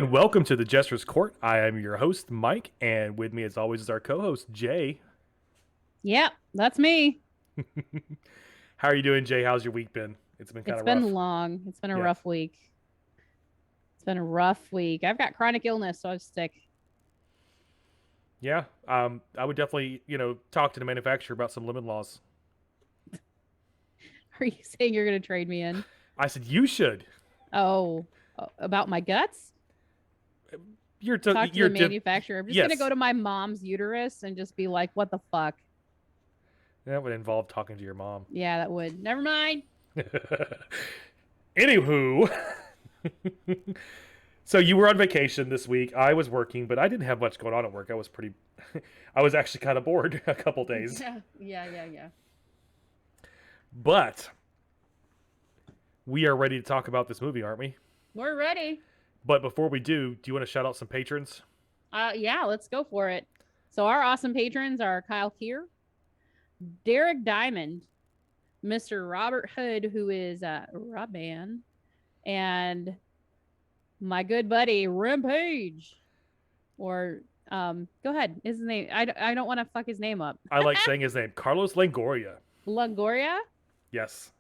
and welcome to the Jester's Court. I am your host, Mike, and with me, as always, is our co-host, Jay. Yep, that's me. How are you doing, Jay? How's your week been? It's been kind It's of been rough. long. It's been a Yeah. rough week. It's been a rough week. I've got chronic illness, so I'm sick. Yeah. I would definitely, talk to the manufacturer about some lemon laws. Are you saying you're going to trade me in? I said you should. Oh, about my guts? You're Talk to you're the manufacturer. I'm just going to yes. go to my mom's uterus and just be like, what the fuck? That would involve talking to your mom. Yeah, that would. Never mind. Anywho, so you were on vacation this week. I was working, but I didn't have much going on at work. I was actually kind of bored a couple days. Yeah. But we are ready to talk about this movie, aren't we? We're ready. But before we do you want to shout out some patrons? Yeah, let's go for it. So our awesome patrons are Kyle Keir, Derek Diamond, Mr. Robert Hood, who is Robban, and my good buddy Rampage. Or go ahead. His name. I don't want to fuck his name up. I like saying his name, Carlos Langoria. Longoria? Yes.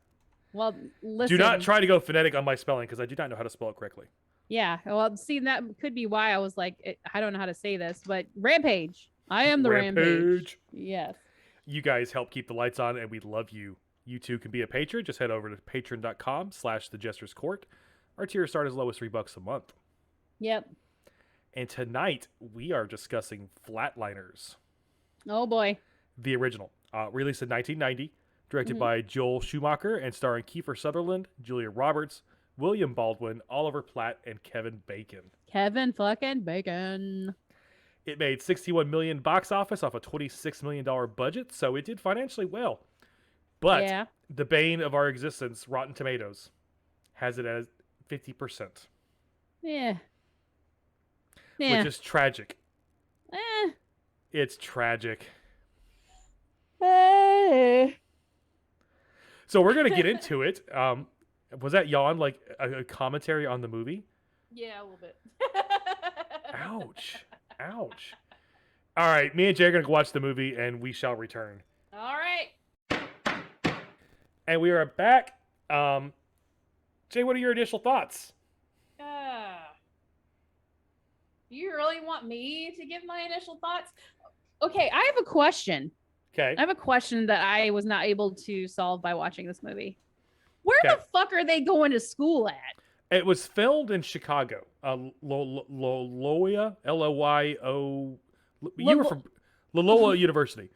Well, listen. Do not try to go phonetic on my spelling because I do not know how to spell it correctly. Yeah. Well, see, that could be why I was like, I don't know how to say this, but Rampage. I am the Rampage. Yes. You guys help keep the lights on, and we love you. You too can be a patron. Just head over to patreon.com/thejesterscourt. Our tier start as low as $3 a month. Yep. And tonight we are discussing Flatliners. Oh boy. The original, released in 1990, directed by Joel Schumacher and starring Kiefer Sutherland, Julia Roberts, William Baldwin, Oliver Platt, and Kevin Bacon. Kevin fucking Bacon. It made $61 million box office off a $26 million budget, so it did financially well. But the bane of our existence, Rotten Tomatoes, has it as 50%. Yeah. Which is tragic. Eh. It's tragic. Hey. So we're going to get into it. Was that yawn like a commentary on the movie? Yeah, a little bit. Ouch. Ouch. All right, me and Jay are going to watch the movie, and we shall return. All right. And we are back. Jay, what are your initial thoughts? You really want me to give my initial thoughts? Okay, I have a question. Okay. I have a question that I was not able to solve by watching this movie. Where the fuck are they going to school at? It was filmed in Chicago. Loyola, L-O-Y-O. You were from Loyola University.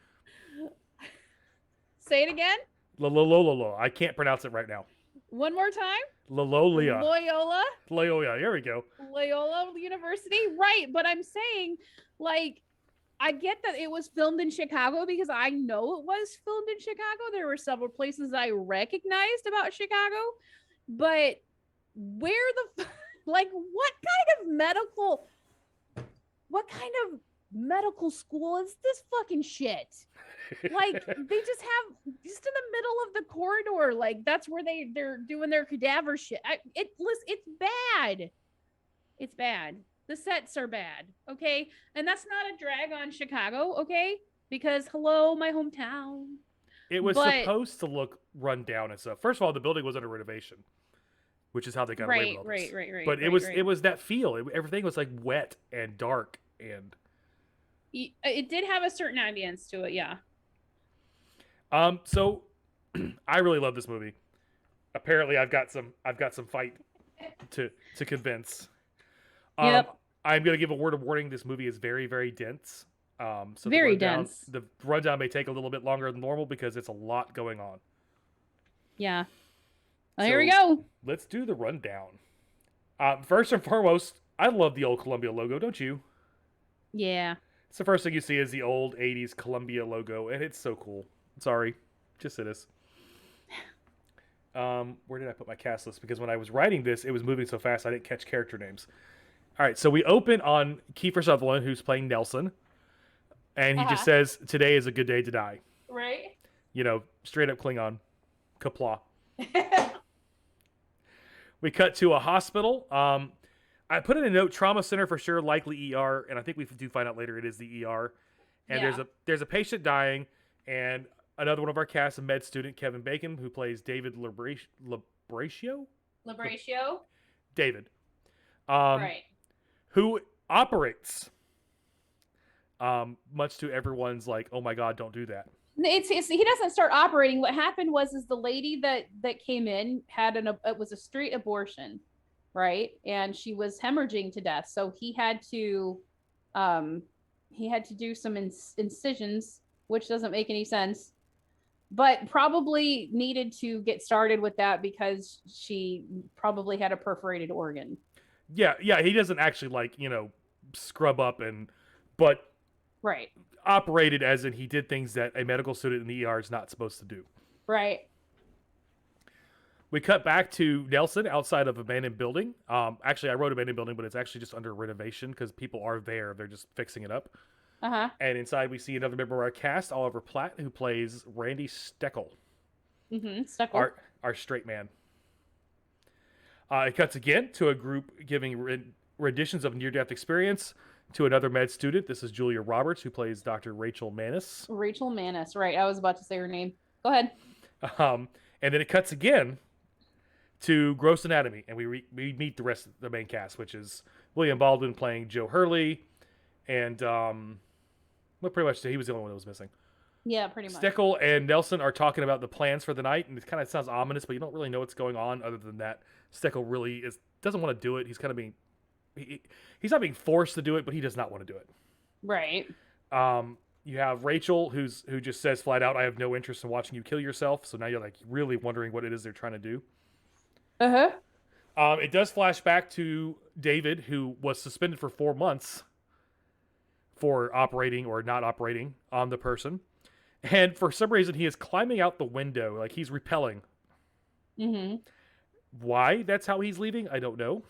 Say it again. Loyola. I can't pronounce it right now. One more time. Loyola. Loyola. Here we go. Loyola University. Right, but I'm saying, like, I get that it was filmed in Chicago because I know it was filmed in Chicago. There were several places I recognized about Chicago, but where what kind of medical school is this fucking shit? Like, they just in the middle of the corridor, like that's where they're doing their cadaver shit. It's bad. It's bad. The sets are bad, okay? And that's not a drag on Chicago, okay? Because hello, my hometown. It was supposed to look run down and stuff. First of all, the building was under renovation, which is how they got away with all this. Right. But it was that feel. Everything was like wet and dark, and it did have a certain ambience to it, yeah. So I really love this movie. Apparently, I've got some fight to convince. Yep. I'm gonna give a word of warning. This movie is very, very dense. So very dense. The rundown may take a little bit longer than normal because it's a lot going on. Yeah. Well, here we go. Let's do the rundown. First and foremost, I love the old Columbia logo, don't you? Yeah. It's the first thing you see is the old 80s Columbia logo, and it's so cool. Sorry, just it is. Where did I put my cast list? Because when I was writing this, it was moving so fast I didn't catch character names. All right, so we open on Kiefer Sutherland, who's playing Nelson, and he just says, "Today is a good day to die." Right. Straight up Klingon, Kapla. We cut to a hospital. I put in a note, trauma center for sure, likely ER, and I think we do find out later it is the ER. And Yeah. there's a patient dying, and another one of our cast, a med student, Kevin Bacon, who plays David Labratio? Labratio. David. Um, Right. who operates. Much to everyone's like, oh my god, don't do that. It's he doesn't start operating. What happened was the lady that came in had it was a straight abortion, right? And she was hemorrhaging to death. So he had to do some incisions, which doesn't make any sense, but probably needed to get started with that because she probably had a perforated organ. Yeah, he doesn't actually like, scrub up but Right. operated as in he did things that a medical student in the ER is not supposed to do. Right. We cut back to Nelson outside of abandoned building. Actually, I wrote abandoned building, but it's actually just under renovation because people are there. They're just fixing it up. Uh-huh. And inside we see another member of our cast, Oliver Platt, who plays Randy Steckel. Mm-hmm. Steckel. Our straight man. It cuts again to a group giving renditions of near-death experience to another med student. This is Julia Roberts, who plays Dr. Rachel Manis. Rachel Manis, right. I was about to say her name. Go ahead. And then it cuts again to Gross Anatomy, and we meet the rest of the main cast, which is William Baldwin playing Joe Hurley, and pretty much he was the only one that was missing. Yeah, pretty much. Steckel and Nelson are talking about the plans for the night, and it kind of sounds ominous, but you don't really know what's going on other than that Steckel really doesn't want to do it. He's kind of being he's not being forced to do it, but he does not want to do it. Right. You have Rachel who just says flat out, "I have no interest in watching you kill yourself." So now you're like really wondering what it is they're trying to do. Uh-huh. It does flash back to David, who was suspended for 4 months for operating or not operating on the person. And for some reason, he is climbing out the window, like he's repelling. Mm-hmm. Why that's how he's leaving, I don't know.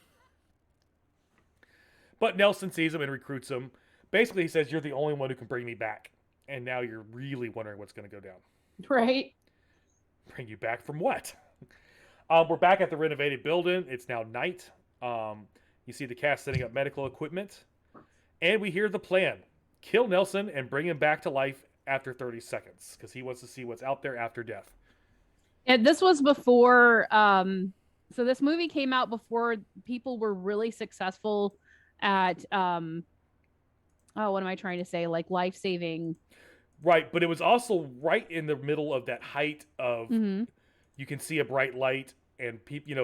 But Nelson sees him and recruits him. Basically, he says, "You're the only one who can bring me back." And now you're really wondering what's going to go down. Right. Bring you back from what? We're back at the renovated building. It's now night. You see the cast setting up medical equipment. And we hear the plan. Kill Nelson and bring him back to life after 30 seconds. Because he wants to see what's out there after death. And this was before... so this movie came out before people were really successful at... what am I trying to say? Like life-saving... Right, but it was also right in the middle of that height of... Mm-hmm. You can see a bright light, and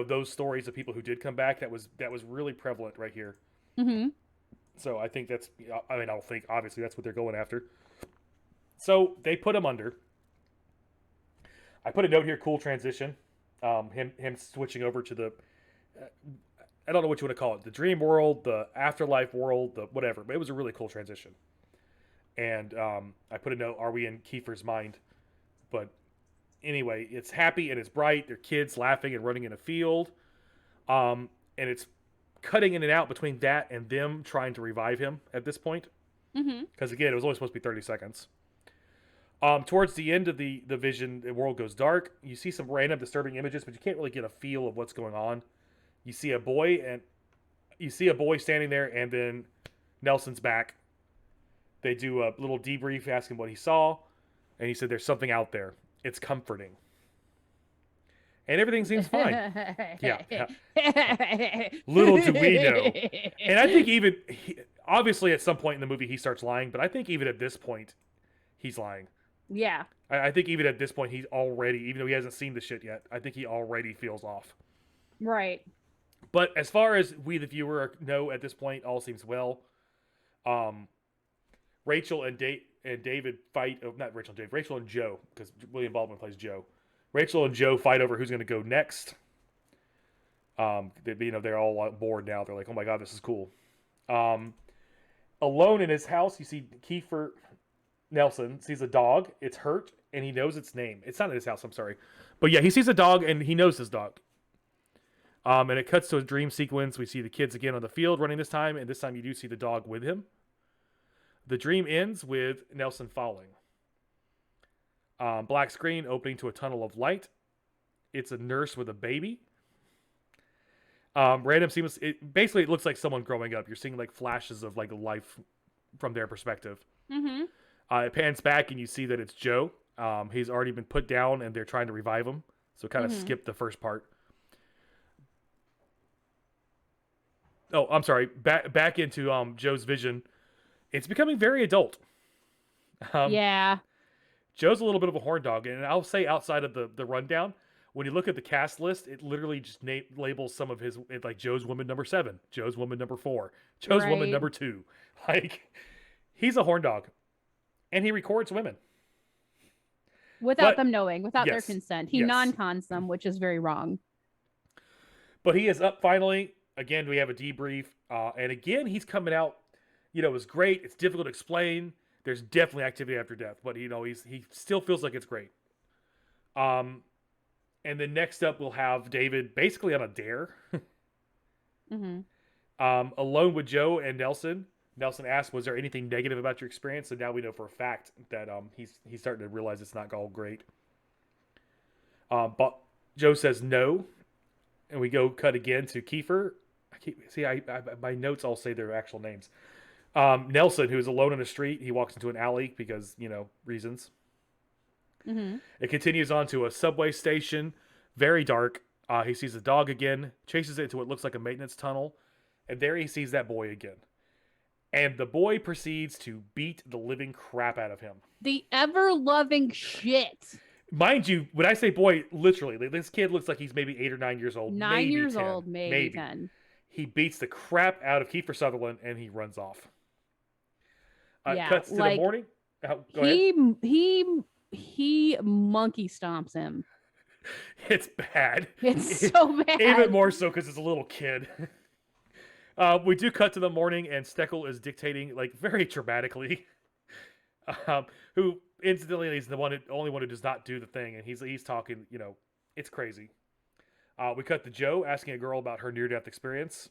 those stories of people who did come back, that was really prevalent right here. Mm-hmm. So I think that's, I don't think, obviously that's what they're going after. So they put him under. I put a note here, cool transition. Him switching over to the, I don't know what you want to call it, the dream world, the afterlife world, the whatever, but it was a really cool transition. And I put a note, are we in Kiefer's mind? But anyway, it's happy and it's bright. There are kids laughing and running in a field. And it's cutting in and out between that and them trying to revive him at this point. Because again, it was only supposed to be 30 seconds. Towards the end of the vision, the world goes dark. You see some random disturbing images, but you can't really get a feel of what's going on. You see a boy standing there, and then Nelson's back. They do a little debrief, asking what he saw, and he said, "There's something out there. It's comforting." And everything seems fine. Yeah. Little do we know. And I think obviously at some point in the movie he starts lying, but I think even at this point, he's lying. Yeah. I think even at this point, he's already, even though he hasn't seen the shit yet, I think he already feels off. Right. But as far as we, the viewer, know at this point, all seems well. Rachel and David fight, not Rachel and Dave, Rachel and Joe, because William Baldwin plays Joe. Rachel and Joe fight over who's going to go next. They're all bored now. They're like, "Oh my god, this is cool." Alone in his house, you see Kiefer Nelson sees a dog. It's hurt, and he knows its name. It's not in his house, I'm sorry. But yeah, he sees a dog, and he knows his dog. And it cuts to a dream sequence. We see the kids again on the field running this time, and this time you do see the dog with him. The dream ends with Nelson falling. Black screen opening to a tunnel of light. It's a nurse with a baby. Random scenes. Basically, it looks like someone growing up. You're seeing like flashes of like life from their perspective. Mm-hmm. It pans back and you see that it's Joe. He's already been put down and they're trying to revive him. So kind of Mm-hmm. skip the first part. Oh, I'm sorry. Back into Joe's vision. It's becoming very adult. Um, Yeah. Joe's a little bit of a horn dog, and I'll say outside of the rundown, when you look at the cast list, it literally just labels some of his like Joe's woman number 7, Joe's woman number 4, Joe's woman Right. number 2. Like he's a horn dog, and he records women Without but them knowing, without their yes, consent. He yes. non-cons them, which is very wrong. But he is up finally. Again, we have a debrief, and again he's coming out. You know, it was great. It's difficult to explain. There's definitely activity after death, but you know he still feels like it's great. And then next up we'll have David basically on a dare. Mm-hmm. Alone with Joe and Nelson. Nelson asked, "Was there anything negative about your experience?" And now we know for a fact that he's starting to realize it's not all great. But Joe says no, and we go cut again to Kiefer. My notes all say their actual names. Nelson, who is alone on the street, he walks into an alley because reasons. Mm-hmm. It continues on to a subway station, very dark. He sees a dog again, chases it into what looks like a maintenance tunnel, and there he sees that boy again. And the boy proceeds to beat the living crap out of him. The ever-loving shit. Mind you, when I say boy, literally, this kid looks like he's maybe 8 or 9 years old. 9 years 10, old, maybe 10. He beats the crap out of Kiefer Sutherland, and he runs off. Yeah, cuts to the morning. Go ahead. He monkey stomps him. It's bad. It's so bad. Even more so because it's a little kid. We do cut to the morning, and Steckel is dictating, like, very dramatically. Who incidentally is the only one who does not do the thing, and he's talking. It's crazy. We cut to Joe asking a girl about her near-death experience.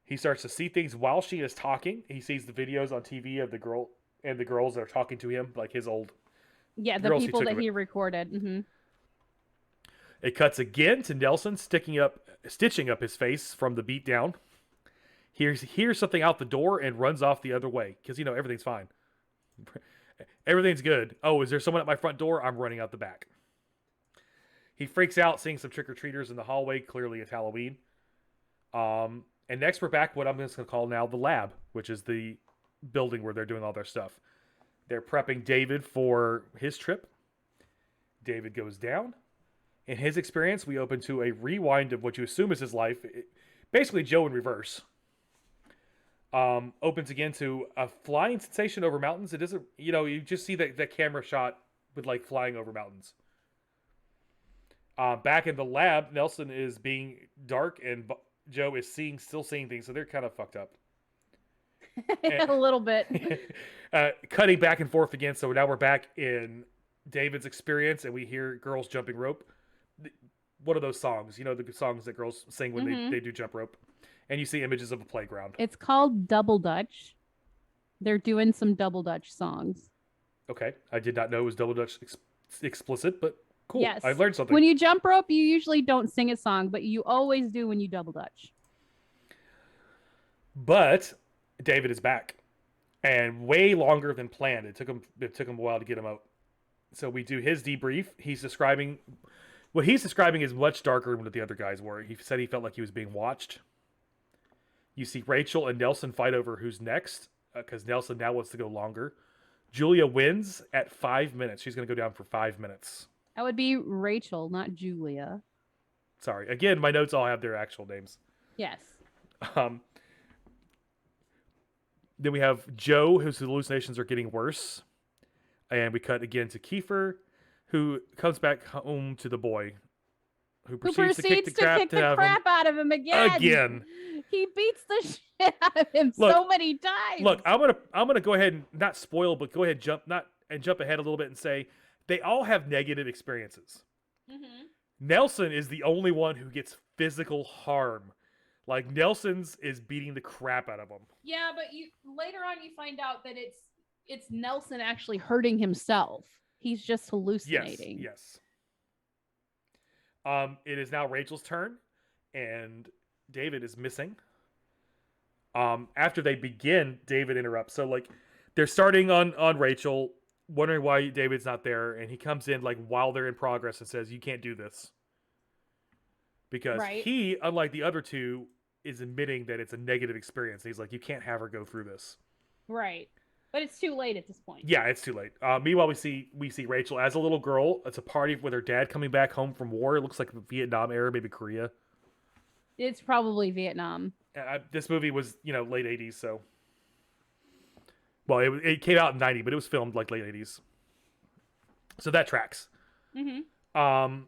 He starts to see things while she is talking. He sees the videos on TV of the girl and the girls that are talking to him, like his old. Yeah, the people that he recorded. Mm-hmm. It cuts again to Nelson stitching up his face from the beatdown. He hears something out the door and runs off the other way because everything's fine. Everything's good. Oh, is there someone at my front door? I'm running out the back. He freaks out seeing some trick-or-treaters in the hallway. Clearly it's Halloween. And next we're back what I'm just going to call now the lab, which is the building where they're doing all their stuff. They're prepping David for his trip. David goes down. In his experience, we open to a rewind of what you assume is his life. Basically, Joe in reverse. Opens again to a flying sensation over mountains. It isn't, you just see that camera shot with like flying over mountains. Back in the lab, Nelson is being dark and Joe is still seeing things, so they're kind of fucked up. A little bit. Cutting back and forth again, so now we're back in David's experience, and we hear girls jumping rope. What are those songs? The songs that girls sing when they do jump rope. And you see images of a playground. It's called Double Dutch. They're doing some Double Dutch songs. Okay. I did not know it was Double Dutch explicit, but cool. Yes. I learned something. When you jump rope, you usually don't sing a song, but you always do when you Double Dutch. But David is back. And way longer than planned. It took him a while to get him out. So we do his debrief. What he's describing is much darker than what the other guys were. He said he felt like he was being watched. You see Rachel and Nelson fight over who's next, because Nelson now wants to go longer. Julia wins at 5 minutes. She's going to go down for 5 minutes. That would be Rachel, not Julia. Sorry. Again, my notes all have their actual names. Yes. Then we have Joe, whose hallucinations are getting worse. And we cut again to Kiefer, who comes back home to the boy, who proceeds to kick the crap out of him again. He beats the shit out of him so many times. Look, I'm gonna go ahead and not spoil, but go ahead and jump ahead a little bit and say they all have negative experiences. Mm-hmm. Nelson is the only one who gets physical harm. Like Nelson's is beating the crap out of him. Yeah, but later on you find out that it's Nelson actually hurting himself. He's just hallucinating. Yes. It is now Rachel's turn. and David is missing. After they begin, David interrupts. So like they're starting on Rachel, wondering why David's not there, and he comes in like while they're in progress and says, "You can't do this," because Right. he, unlike the other two, is admitting that it's a negative experience. He's like, "You can't have her go through this." Right. But it's too late at this point. Yeah, it's too late. Meanwhile, we see Rachel as a little girl. It's a party with her dad coming back home from war. It looks like the Vietnam era, maybe Korea. It's probably Vietnam. This movie was, late 80s, so. Well, it came out in 90, but it was filmed like late 80s. So that tracks. Mm-hmm.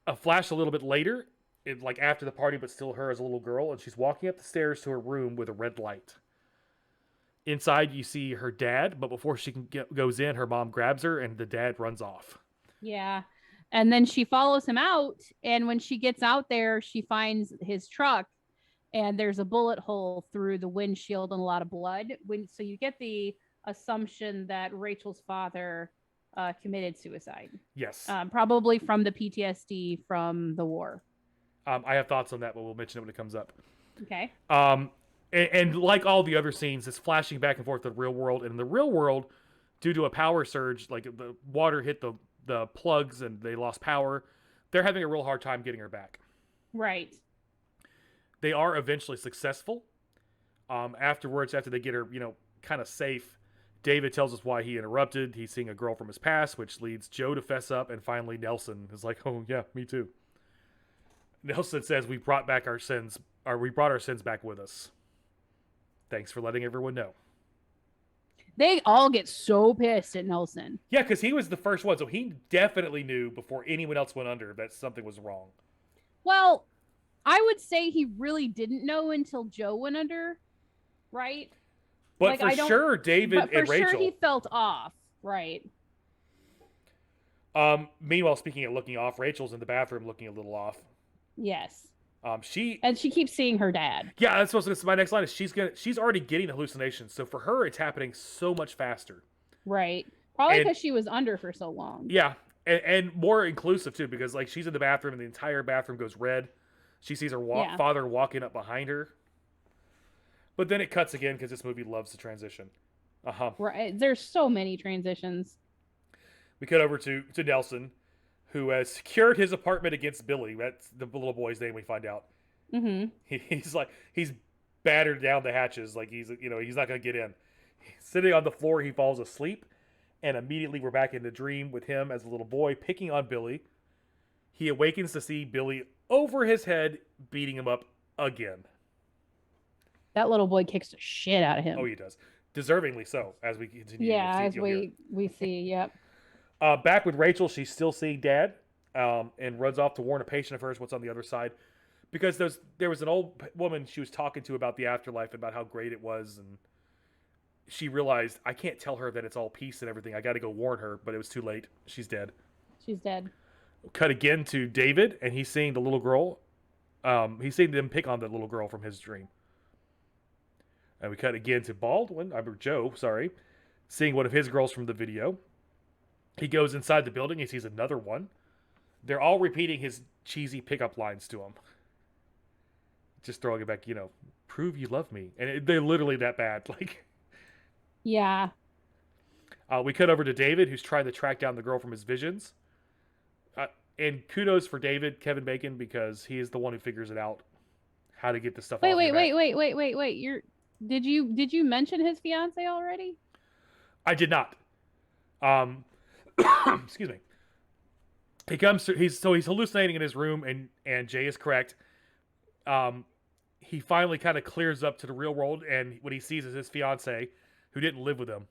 A flash a little bit later, like after the party, but still her as a little girl, and she's walking up the stairs to her room with a red light. Inside, you see her dad, but before she goes in, her mom grabs her, and the dad runs off. Yeah. And then she follows him out, and when she gets out there, she finds his truck, and there's a bullet hole through the windshield and a lot of blood. So you get the assumption that Rachel's father committed suicide. Yes. Probably from the PTSD from the war. I have thoughts on that, but we'll mention it when it comes up. Okay. And like all the other scenes, it's flashing back and forth to the real world. And in the real world, due to a power surge, like the water hit the plugs and they lost power, they're having a real hard time getting her back. Right. They are eventually successful. Afterwards, after they get her, kind of safe, David tells us why he interrupted. He's seeing a girl from his past, which leads Joe to fess up, and finally Nelson is like, "Oh yeah, me too." Nelson says, "We brought our sins back with us. Thanks for letting everyone know." They all get so pissed at Nelson. Yeah, because he was the first one, so he definitely knew before anyone else went under that something was wrong. Well, I would say he really didn't know until Joe went under, right? But for sure, David and Rachel. For sure, he felt off, right? Meanwhile, speaking of looking off, Rachel's in the bathroom looking a little off. Yes. She keeps seeing her dad. Yeah, that's what's my next line is she's already getting the hallucinations. So for her, it's happening so much faster. Right. Probably because she was under for so long. Yeah, and more inclusive too, because like she's in the bathroom and the entire bathroom goes red. She sees her father walking up behind her. But then it cuts again because this movie loves to transition. Right. There's so many transitions. We cut over to Nelson, who has secured his apartment against Billy. That's the little boy's name we find out. Mm-hmm. He's battered down the hatches. Like he's not going to get in. Sitting on the floor, he falls asleep. And immediately we're back in the dream with him as a little boy picking on Billy. He awakens to see Billy over his head beating him up again. That little boy kicks the shit out of him. Oh, he does. Deservingly so, as we continue. Yeah, as we see, yep. Back with Rachel, she's still seeing Dad, and runs off to warn a patient of hers what's on the other side. Because there was an old woman she was talking to about the afterlife and about how great it was, and she realized, I can't tell her that it's all peace and everything. I got to go warn her, but it was too late. She's dead. She's dead. Cut again to David, and he's seeing the little girl. He's seeing them pick on the little girl from his dream. And we cut again to Joe, seeing one of his girls from the video. He goes inside the building, he sees another one. They're all repeating his cheesy pickup lines to him. Just throwing it back, prove you love me. And they're literally that bad. Like, yeah. We cut over to David, who's trying to track down the girl from his visions. And kudos for David, Kevin Bacon, because he is the one who figures it out. How to get this stuff off your back. Did you mention his fiance already? I did not. Excuse me. He's hallucinating in his room, and Jay is correct. He finally kind of clears up to the real world, and what he sees is his fiance, who didn't live with him,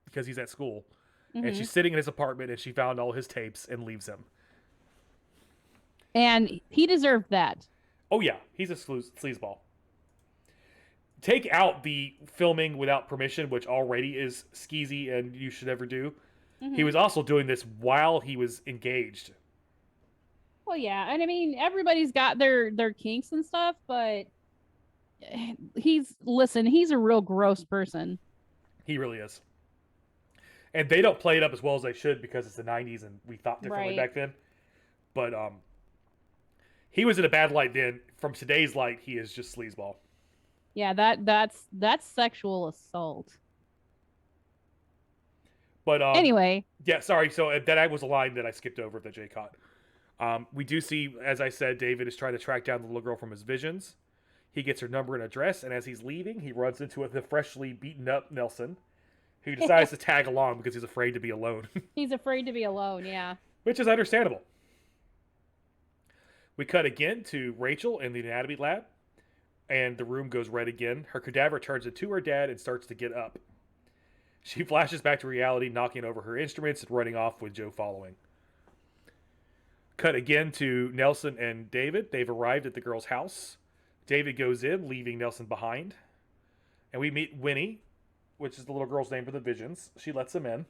because he's at school, and she's sitting in his apartment, and she found all his tapes and leaves him. And he deserved that. Oh yeah, he's a sleazeball. Take out the filming without permission, which already is skeezy and you should never do. Mm-hmm. He was also doing this while he was engaged. Well, yeah, and I mean, everybody's got their kinks and stuff, but he's a real gross person. He really is. And they don't play it up as well as they should because it's the 90s and we thought differently back then. But He was in a bad light then. From today's light, he is just sleazeball. Yeah, that's sexual assault. But anyway, yeah, sorry. So that was a line that I skipped over that Jay caught. We do see, as I said, David is trying to track down the little girl from his visions. He gets her number and address, and as he's leaving, he runs into the freshly beaten up Nelson, who decides to tag along because he's afraid to be alone. He's afraid to be alone, yeah. Which is understandable. We cut again to Rachel in the anatomy lab, and the room goes red again. Her cadaver turns into her dad and starts to get up. She flashes back to reality, knocking over her instruments and running off with Joe following. Cut again to Nelson and David. They've arrived at the girl's house. David goes in, leaving Nelson behind. And we meet Winnie, which is the little girl's name for the visions. She lets him in.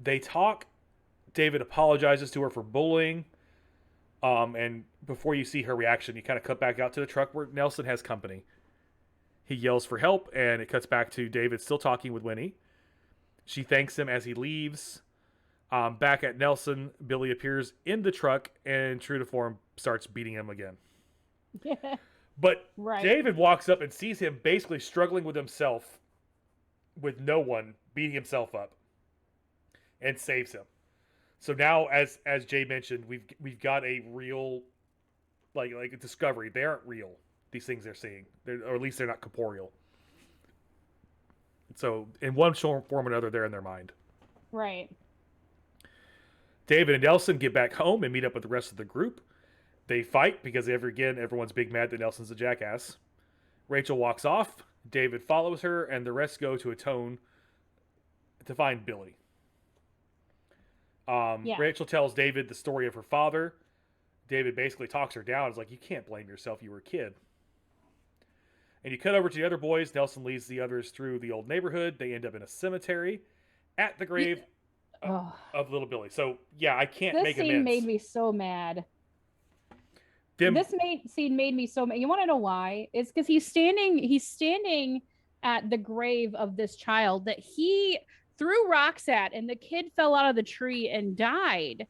They talk. David apologizes to her for bullying. And before you see her reaction, you kind of cut back out to the truck where Nelson has company. He yells for help, and it cuts back to David still talking with Winnie. She thanks him as he leaves. Back at Nelson, Billy appears in the truck and, true to form, starts beating him again. Yeah. But right. David walks up and sees him basically struggling with himself, with no one, beating himself up, and saves him. So now, as Jay mentioned, we've got a real, like a discovery. They aren't real. These things they're seeing, or at least they're not corporeal. So in one form or another, they're in their mind. Right. David and Nelson get back home and meet up with the rest of the group. They fight because everyone's big mad that Nelson's a jackass. Rachel walks off. David follows her, and the rest go to atone to find Billy. Rachel tells David the story of her father. David basically talks her down. It's like, you can't blame yourself. You were a kid. And you cut over to the other boys. Nelson leads the others through the old neighborhood. They end up in a cemetery at the grave of little Billy. So, yeah, I can't make amends. This scene made me so mad. This scene made me so mad. You want to know why? It's because he's standing at the grave of this child that he threw rocks at, and the kid fell out of the tree and died,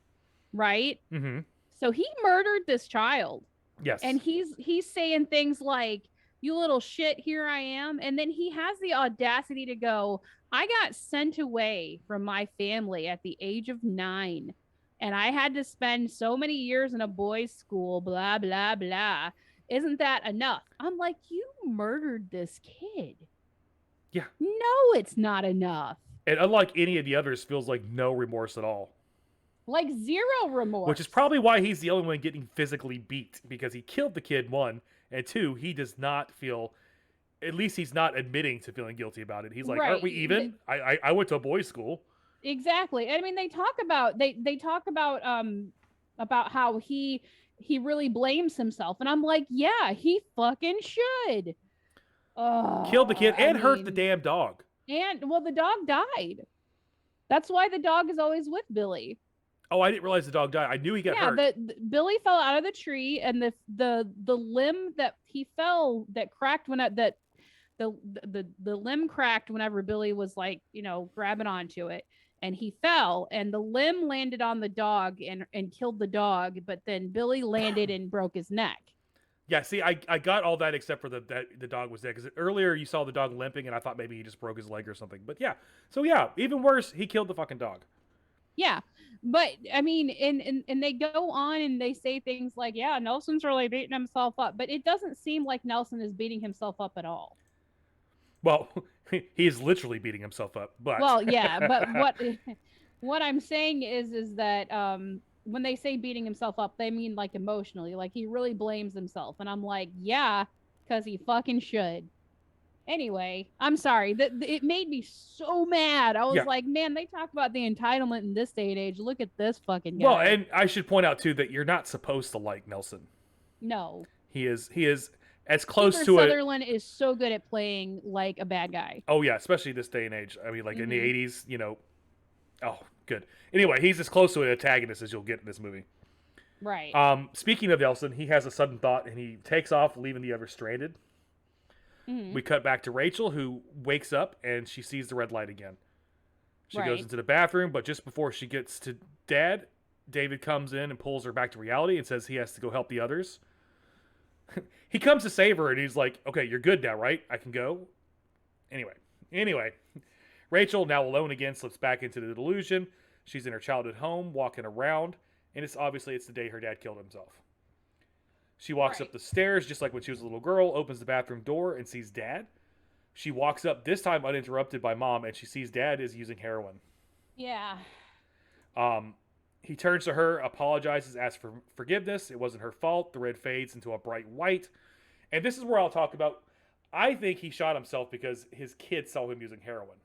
right? Mm-hmm. So he murdered this child. Yes. And he's saying things like, you little shit, here I am. And then he has the audacity to go, I got sent away from my family at the age of 9. And I had to spend so many years in a boys' school, blah, blah, blah. Isn't that enough? I'm like, you murdered this kid. Yeah. No, it's not enough. And unlike any of the others, feels like no remorse at all. Like zero remorse. Which is probably why he's the only one getting physically beat, because he killed the kid, 1, and 2, he does not feel, at least he's not admitting to feeling guilty about it. He's like, aren't we even? I went to a boys' school. Exactly. I mean, they talk about how he really blames himself, and I'm like, yeah, he fucking should. Killed the kid and hurt the damn dog. And well, the dog died. That's why the dog is always with Billy. Oh, I didn't realize the dog died. I knew he got hurt. Yeah, Billy fell out of the tree, and the limb that he fell that cracked the limb cracked whenever Billy was like, grabbing onto it, and he fell, and the limb landed on the dog and killed the dog, but then Billy landed and broke his neck. Yeah, see, I got all that except for that the dog was dead, because earlier you saw the dog limping, and I thought maybe he just broke his leg or something. But yeah, so yeah, even worse, he killed the fucking dog. Yeah, but I mean, and they go on and they say things like, yeah, Nelson's really beating himself up, but it doesn't seem like Nelson is beating himself up at all. Well, he's literally beating himself up, but well, yeah, but what I'm saying is that when they say beating himself up, they mean like emotionally, like he really blames himself, and I'm like, yeah, because he fucking should. Anyway, I'm sorry. It made me so mad. I was like, man, they talk about the entitlement in this day and age. Look at this fucking guy. Well, and I should point out, too, that you're not supposed to like Nelson. No. He is as close Kiefer to it. Sutherland is so good at playing like a bad guy. Oh, yeah, especially this day and age. I mean, like in the 80s, oh, good. Anyway, he's as close to an antagonist as you'll get in this movie. Right. Speaking of Nelson, he has a sudden thought, and he takes off, leaving the others stranded. Mm-hmm. We cut back to Rachel, who wakes up, and she sees the red light again. She goes into the bathroom, but just before she gets to Dad, David comes in and pulls her back to reality and says he has to go help the others. He comes to save her and he's like, okay, you're good now, right? I can go? Anyway. Rachel, now alone again, slips back into the delusion. She's in her childhood home, walking around, and it's the day her dad killed himself. She walks up the stairs, just like when she was a little girl, opens the bathroom door, and sees Dad. She walks up, this time uninterrupted by Mom, and she sees Dad is using heroin. Yeah. He turns to her, apologizes, asks for forgiveness. It wasn't her fault. The red fades into a bright white. And this is where I'll talk about, I think he shot himself because his kids saw him using heroin.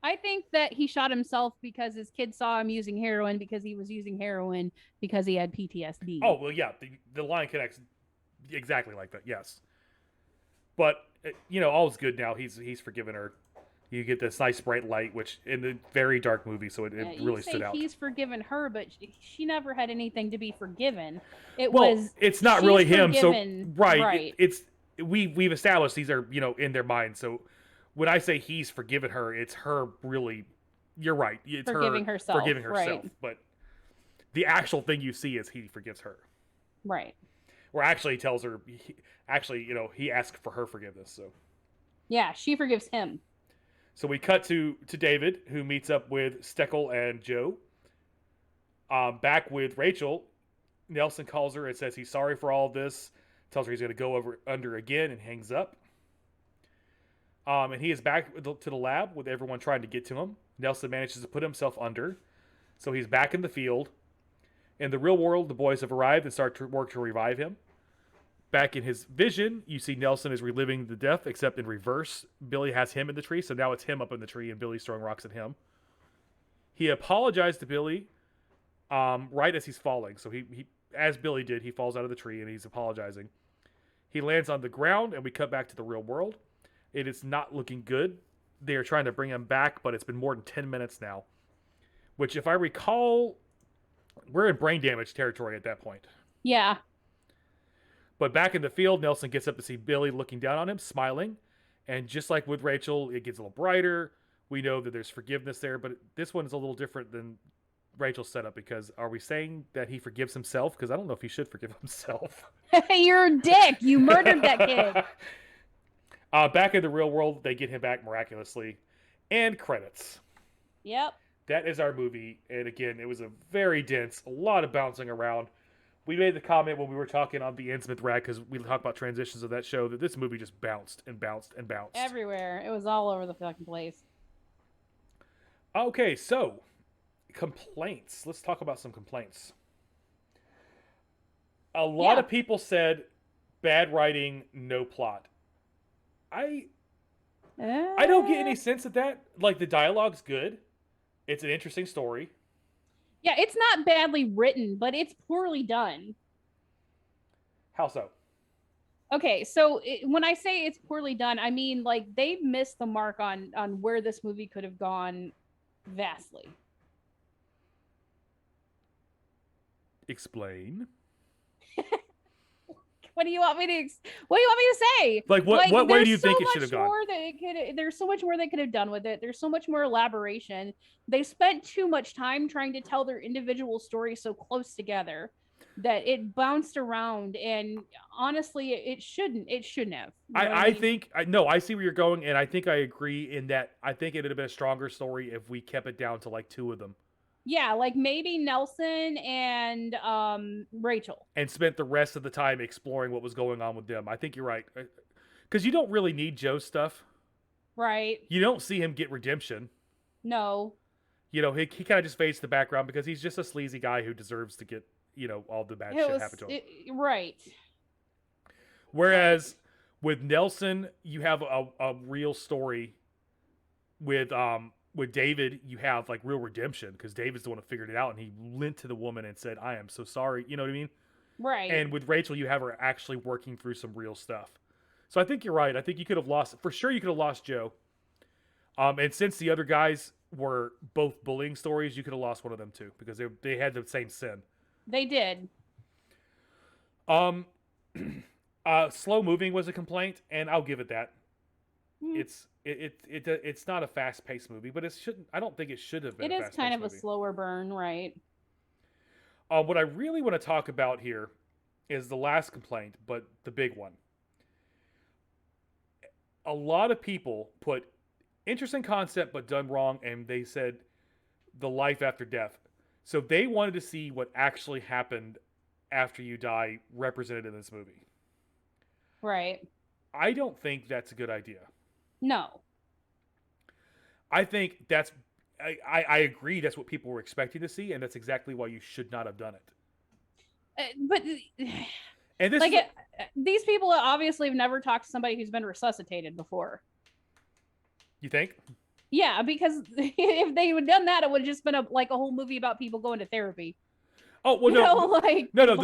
I think that he shot himself because his kids saw him using heroin because he was using heroin because he had PTSD. Oh, well, yeah. The line connects exactly like that, yes. But, all's good now. He's forgiven her. You get this nice bright light, which in the very dark movie, so it really stood out. He's forgiven her, but she never had anything to be forgiven. It's not really him. So right. We've established these are in their mind. So when I say he's forgiven her, it's her really. You're right. It's forgiving herself. Right. But the actual thing you see is he forgives her. Right. Or actually he tells her. He asked for her forgiveness. So. Yeah, she forgives him. So we cut to David, who meets up with Steckel and Joe. Back with Rachel, Nelson calls her and says he's sorry for all of this. Tells her he's going to go under again and hangs up. And he is back to the lab with everyone trying to get to him. Nelson manages to put himself under. So he's back in the field. In the real world, the boys have arrived and start to work to revive him. Back in his vision, you see Nelson is reliving the death, except in reverse. Billy has him in the tree, so now it's him up in the tree, and Billy's throwing rocks at him. He apologized to Billy right as he's falling. So he, as Billy did, he falls out of the tree, and he's apologizing. He lands on the ground, and we cut back to the real world. It is not looking good. They are trying to bring him back, but it's been more than 10 minutes now. Which, if I recall, we're in brain damage territory at that point. Yeah. But back in the field, Nelson gets up to see Billy looking down on him, smiling. And just like with Rachel, it gets a little brighter. We know that there's forgiveness there, but this one is a little different than Rachel's setup, because are we saying that he forgives himself? Because I don't know if he should forgive himself. You're a dick. You murdered that kid. Back in the real world, they get him back miraculously. And credits. Yep. That is our movie. And again, it was a very dense, a lot of bouncing around. We made the comment when we were talking on the Innsmouth Rag, because we talked about transitions of that show, that this movie just bounced and bounced and bounced. Everywhere. It was all over the fucking place. Okay, so, complaints. Let's talk about some complaints. A lot of people said, bad writing, no plot. I don't get any sense of that. Like, the dialogue's good. It's an interesting story. Yeah, it's not badly written, but it's poorly done. How so? Okay, so when I say it's poorly done, I mean, like, they missed the mark on where this movie could have gone vastly. Explain. What do you want me to say? Like, what way do you think it should have gone? There's so much more they could have done with it. There's so much more elaboration. They spent too much time trying to tell their individual stories so close together that it bounced around, and honestly, it shouldn't have. I see where you're going, and I think I agree in that. I think it would have been a stronger story if we kept it down to like two of them. Yeah, like maybe Nelson and Rachel. And spent the rest of the time exploring what was going on with them. I think you're right. Because you don't really need Joe's stuff. Right. You don't see him get redemption. No. He kind of just fades to the background because he's just a sleazy guy who deserves to get, all the bad shit happen to him. Right. Whereas with Nelson, you have a real story. With David, you have like real redemption because David's the one who figured it out, and he went to the woman and said, "I am so sorry." You know what I mean? Right. And with Rachel, you have her actually working through some real stuff. So I think you're right. I think you could have lost, for sure you could have lost Joe. And since the other guys were both bullying stories, you could have lost one of them too because they had the same sin. They did. Slow moving was a complaint, and I'll give it that. It's not a fast paced movie, but it shouldn't. I don't think it should have been. It is kind of a slower burn, right? What I really want to talk about here is the last complaint, but the big one. A lot of people put interesting concept but done wrong, and they said the life after death. So they wanted to see what actually happened after you die represented in this movie. Right. I don't think that's a good idea. No. I think that's I agree that's what people were expecting to see, and that's exactly why you should not have done it. But and this like these people obviously have never talked to somebody who's been resuscitated before. You think? Yeah, because if they would have done that, it would have just been a whole movie about people going to therapy. Oh well, no,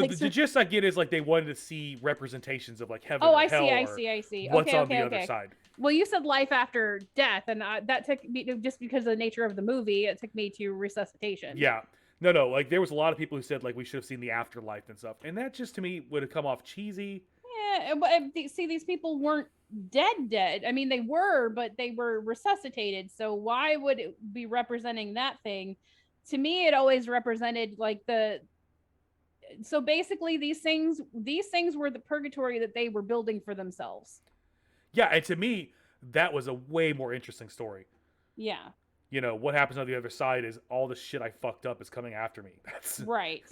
the gist I get is like they wanted to see representations of like heaven. Oh, or I hell see. What's okay, on okay, the okay. other side? Well, you said life after death, and that took me just because of the nature of the movie. It took me to resuscitation. Yeah, no. Like there was a lot of people who said like we should have seen the afterlife and stuff, and that just to me would have come off cheesy. Yeah, but see, these people weren't dead. I mean, they were, but they were resuscitated. So why would it be representing that thing? To me, it always represented like the. So basically, these things were the purgatory that they were building for themselves. Yeah, and to me, that was a way more interesting story. Yeah. You know, what happens on the other side is all the shit I fucked up is coming after me. That's right.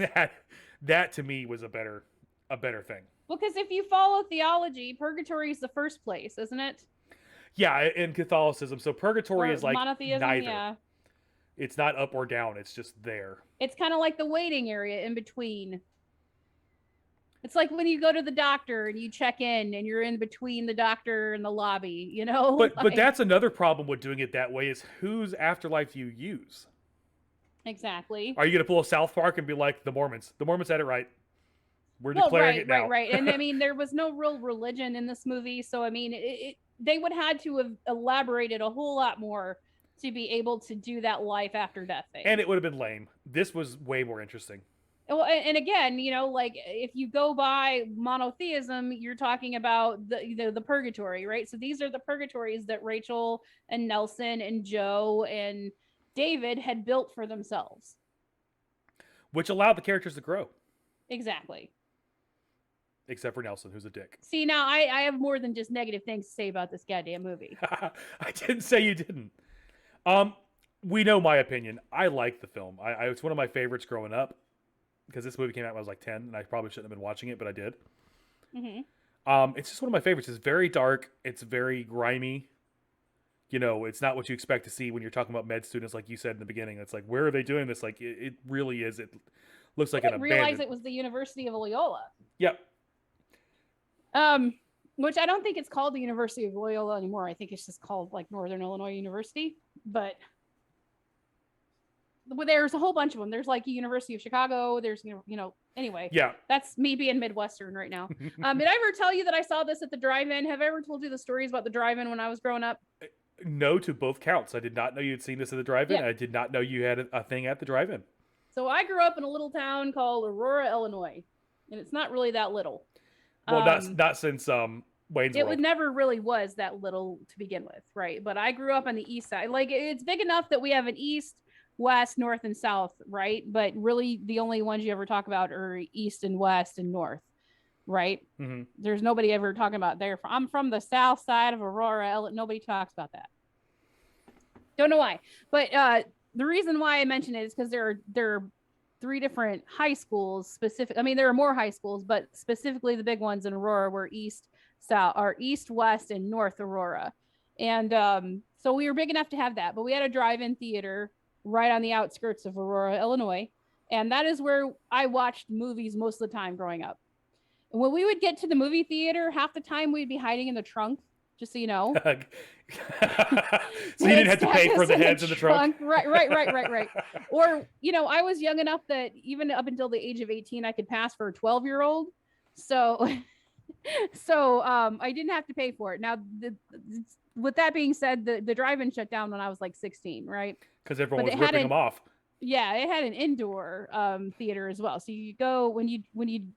That to me was a better thing. Because if you follow theology, purgatory is the first place, isn't it? Yeah, in Catholicism. So purgatory is like monotheism, neither. Yeah. It's not up or down. It's just there. It's kind of like the waiting area in between. It's like when you go to the doctor and you check in and you're in between the doctor and the lobby, you know? But that's another problem with doing it that way is whose afterlife do you use? Exactly. Are you going to pull a South Park and be like, the Mormons? The Mormons had it right. We're declaring it now. Right. And I mean, there was no real religion in this movie. So, I mean, they would have had to have elaborated a whole lot more to be able to do that life after death thing. And it would have been lame. This was way more interesting. Well, and again, you know, like if you go by monotheism, you're talking about the purgatory, right? So these are the purgatories that Rachel and Nelson and Joe and David had built for themselves. Which allowed the characters to grow. Exactly. Except for Nelson, who's a dick. See, now I have more than just negative things to say about this goddamn movie. I didn't say you didn't. We know my opinion. I like the film. It's one of my favorites growing up. Because this movie came out when I was like 10, and I probably shouldn't have been watching it, but I did. Mm-hmm. It's just one of my favorites. It's very dark. It's very grimy. You know, it's not what you expect to see when you're talking about med students, like you said in the beginning. It's like, where are they doing this? Like, it really is. It looks like an abandoned. I didn't realize it was the University of Loyola. Yep. Which I don't think it's called the University of Loyola anymore. I think it's just called like Northern Illinois University. But there's a whole bunch of them. There's like University of Chicago. There's, anyway. Yeah. That's me being Midwestern right now. Did I ever tell you that I saw this at the drive-in? Have I ever told you the stories about the drive-in when I was growing up? No, to both counts. I did not know you'd seen this at the drive-in. Yeah. I did not know you had a thing at the drive-in. So I grew up in a little town called Aurora, Illinois. And it's not really that little. Well, not since Wayne's World. It never really was that little to begin with, right? But I grew up on the east side. Like, it's big enough that we have an east, west, north, and south, right? But really, the only ones you ever talk about are east and west and north, right? Mm-hmm. There's nobody ever talking about there. I'm from the south side of Aurora. Nobody talks about that. Don't know why. But the reason why I mention it is because there are 3 different high schools specific. I mean, there are more high schools, but specifically the big ones in Aurora were east, west, and north Aurora. And so we were big enough to have that, but we had a drive-in theater right on the outskirts of Aurora, Illinois. And that is where I watched movies most of the time growing up. And when we would get to the movie theater, half the time we'd be hiding in the trunk, just so you know. So you didn't have to pay for the heads in the trunk. Right. Or, I was young enough that even up until the age of 18, I could pass for a 12-year-old. So I didn't have to pay for it. Now, with that being said, the drive-in shut down when I was like 16, right? Because everyone was ripping them off. Yeah, it had an indoor theater as well. So you go when you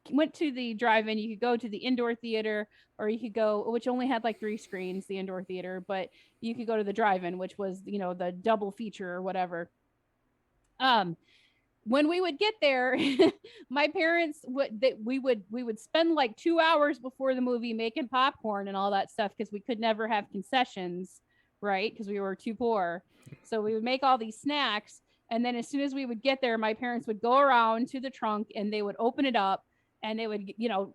went to the drive-in, you could go to the indoor theater, or you could go, which only had like 3 screens, the indoor theater, but you could go to the drive-in, which was the double feature or whatever. when we would get there, my parents we would spend like 2 hours before the movie making popcorn and all that stuff because we could never have concessions, right? Because we were too poor. So we would make all these snacks, and then as soon as we would get there, my parents would go around to the trunk and they would open it up, and they would,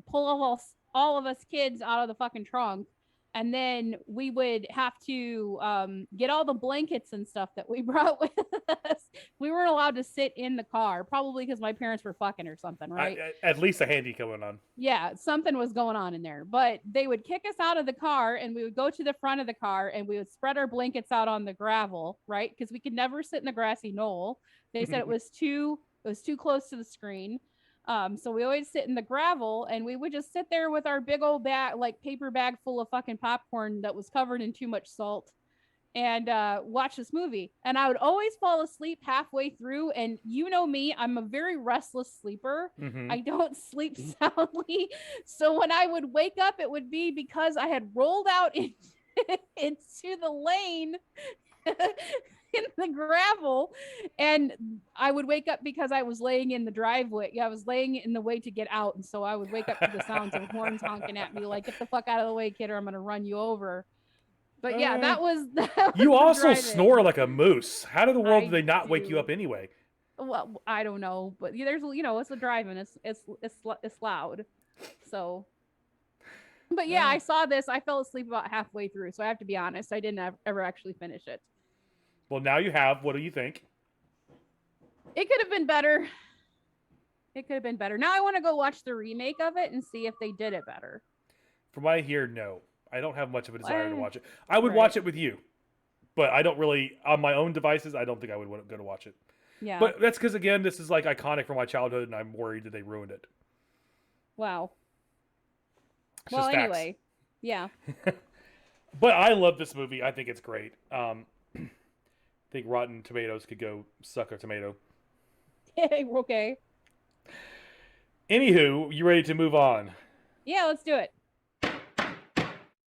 pull all of us kids out of the fucking trunk, and then we would have to get all the blankets and stuff that we brought with us. We weren't allowed to sit in the car, probably because my parents were fucking or something, right? At least a handy going on. Yeah, something was going on in there. But they would kick us out of the car, and we would go to the front of the car, and we would spread our blankets out on the gravel, right? Because we could never sit in the grassy knoll. They said it was too close to the screen. So we always sit in the gravel, and we would just sit there with our big old bag, like paper bag full of fucking popcorn that was covered in too much salt, and watch this movie. And I would always fall asleep halfway through. And you know me, I'm a very restless sleeper. Mm-hmm. I don't sleep soundly. So when I would wake up, it would be because I had rolled out into the lane in the gravel, and I would wake up because I was laying in the driveway. I was laying in the way to get out, and so I would wake up to the sounds of horns honking at me like, "Get the fuck out of the way, kid, or I'm gonna run you over." But yeah, that was you also snore like a moose. How in the world do they not wake you up anyway? Well, I don't know, but there's it's the driving. It's loud. So, but yeah, I saw this. I fell asleep about halfway through, so I have to be honest. I didn't ever actually finish it. Well, now you have. What do you think? It could have been better. It could have been better. Now I want to go watch the remake of it and see if they did it better. From what I hear, no. I don't have much of a desire to watch it. I would watch it with you, but I don't really, on my own devices, I don't think I would want to go to watch it. Yeah. But that's because, again, this is like iconic from my childhood, and I'm worried that they ruined it. Wow. It's well, anyway. Yeah. But I love this movie. I think it's great. I think Rotten Tomatoes could go suck a tomato. Okay. Anywho, you ready to move on? Yeah, let's do it.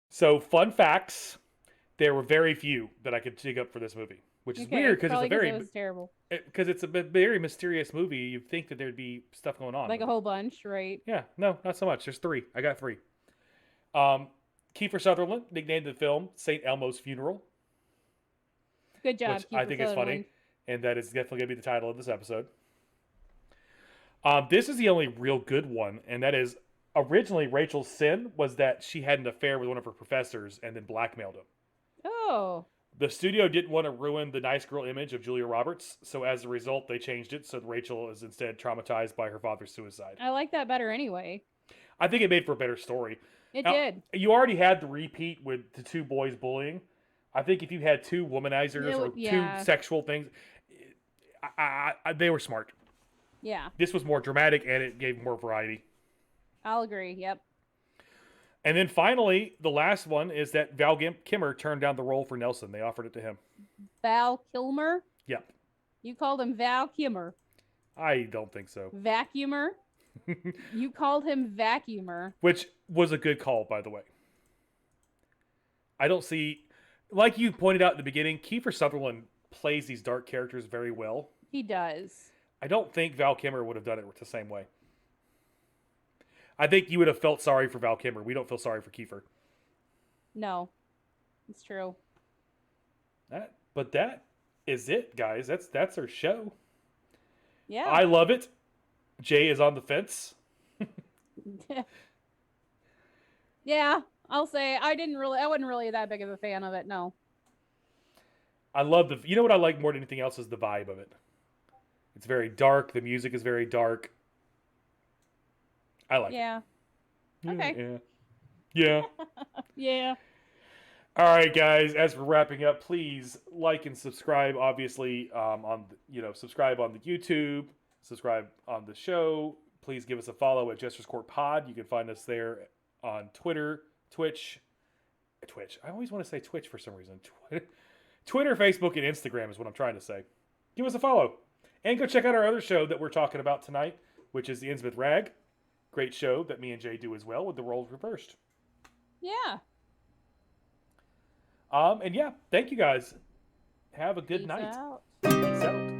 So, fun facts. There were very few that I could dig up for this movie, which is weird because it was terrible. Because it's a very mysterious movie. You'd think that there'd be stuff going on. Like a whole bunch, right? Yeah, no, not so much. There's 3. I got 3. Kiefer Sutherland nicknamed the film St. Elmo's Funeral. Good job, which Kiefer I think is funny, and that is definitely going to be the title of this episode. This is the only real good one, and that is, originally Rachel's sin was that she had an affair with one of her professors and then blackmailed him. Oh. The studio didn't want to ruin the nice girl image of Julia Roberts, so as a result, they changed it so Rachel is instead traumatized by her father's suicide. I like that better anyway. I think it made for a better story. It did. You already had the repeat with the 2 boys bullying. I think if you had 2 womanizers or 2 sexual things, they were smart. Yeah. This was more dramatic, and it gave more variety. I'll agree. Yep. And then finally, the last one is that Val Kilmer turned down the role for Nelson. They offered it to him. Val Kilmer? Yep. You called him Val Kilmer. I don't think so. Vacuumer? You called him Vacuumer. Which was a good call, by the way. I don't see... Like you pointed out at the beginning, Kiefer Sutherland plays these dark characters very well. He does. I don't think Val Kilmer would have done it the same way. I think you would have felt sorry for Val Kilmer. We don't feel sorry for Kiefer. No. It's true. But that is it, guys. That's our show. Yeah. I love it. Jay is on the fence. Yeah. I'll say I wasn't really that big of a fan of it, no. I love you know what I like more than anything else is the vibe of it. It's very dark. The music is very dark. I like it. Yeah. Okay. Yeah. Yeah. All right, guys. As we're wrapping up, please like and subscribe. Obviously, subscribe on the YouTube, subscribe on the show. Please give us a follow at Jester's Court Pod. You can find us there on Twitter, Twitch. I always want to say Twitch for some reason. Twitter, Facebook, and Instagram is what I'm trying to say. Give us a follow. And go check out our other show that we're talking about tonight, which is the Innsmouth Rag. Great show that me and Jay do as well with the roles reversed. Yeah. And yeah, thank you guys. Have a good night. Out. Peace out.